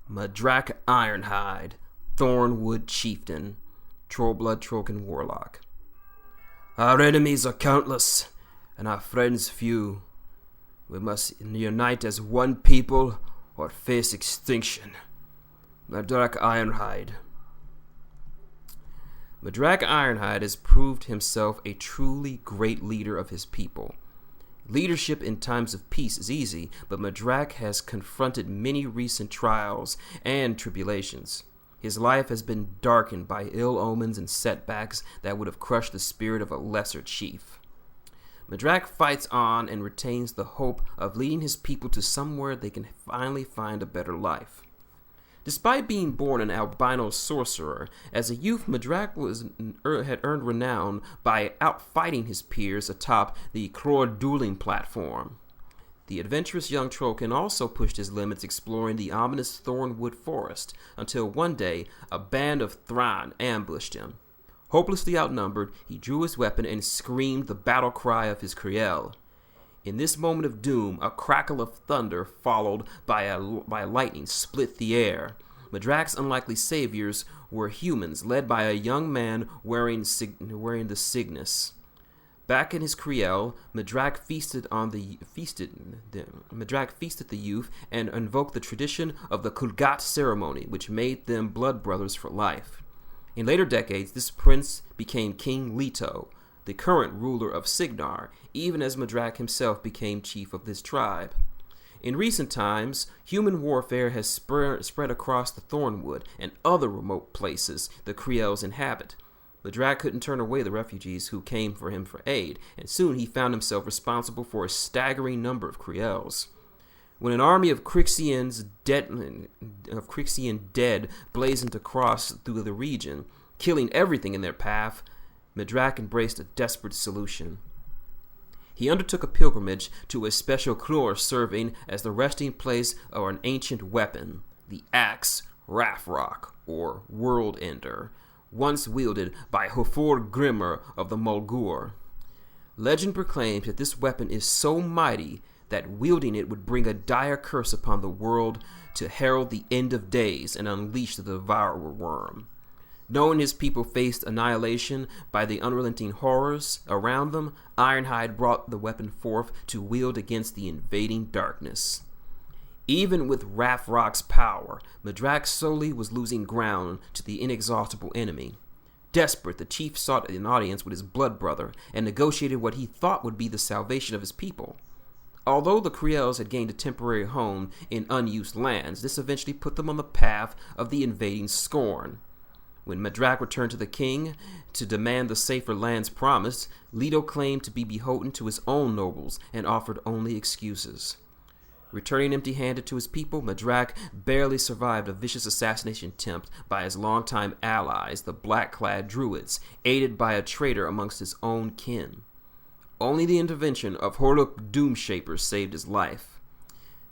MADRAK IRONHIDE, Thornwood Chieftain, Trollblood Trollkin Warlock. Our enemies are countless, and our friends few. We must unite as one people, or face extinction. MADRAK IRONHIDE. MADRAK IRONHIDE has proved himself a truly great leader of his people. Leadership in times of peace is easy, but MADRAK has confronted many recent trials and tribulations. His life has been darkened by ill omens and setbacks that would have crushed the spirit of a lesser chief. MADRAK fights on and retains the hope of leading his people to somewhere they can finally find a better life. Despite being born an albino sorcerer, as a youth MADRAK had earned renown by outfighting his peers atop the Kror dueling platform. The adventurous young trollkin also pushed his limits exploring the ominous Thornwood forest, until one day a band of Thran ambushed him. Hopelessly outnumbered, he drew his weapon and screamed the battle cry of his Kriel. In this moment of doom, a crackle of thunder followed by lightning split the air. MADRAK's unlikely saviors were humans, led by a young man wearing the Cygnus. Back in his Kriel, MADRAK feasted the youth and invoked the tradition of the Kulgat ceremony, which made them blood brothers for life. In later decades, this prince became King Leto, the current ruler of Signar, even as MADRAK himself became chief of this tribe. In recent times, human warfare has spread across the Thornwood and other remote places the Kriels inhabit. MADRAK couldn't turn away the refugees who came for him for aid, and soon he found himself responsible for a staggering number of Kriels. When an army of Crixian dead blazoned across through the region, killing everything in their path, MADRAK embraced a desperate solution. He undertook a pilgrimage to a special Kror serving as the resting place of an ancient weapon, the axe Rafrock, or World Ender, once wielded by Hofor Grimmer of the Mulgur. Legend proclaims that this weapon is so mighty that wielding it would bring a dire curse upon the world to herald the end of days and unleash the devourer worm. Knowing his people faced annihilation by the unrelenting horrors around them, Ironhide brought the weapon forth to wield against the invading darkness. Even with Rafrock's power, MADRAK slowly was losing ground to the inexhaustible enemy. Desperate, the chief sought an audience with his blood brother and negotiated what he thought would be the salvation of his people. Although the Kriels had gained a temporary home in unused lands, this eventually put them on the path of the invading Scorn. When MADRAK returned to the king to demand the safer lands promised, Leto claimed to be beholden to his own nobles and offered only excuses. Returning empty-handed to his people, MADRAK barely survived a vicious assassination attempt by his longtime allies, the black-clad Druids, aided by a traitor amongst his own kin. Only the intervention of Hordes Doomshaper saved his life.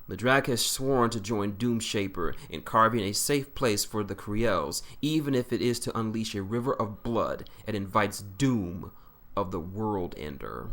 MADRAK has sworn to join Doomshaper in carving a safe place for the Kriels, even if it is to unleash a river of blood and invites doom of the World Ender.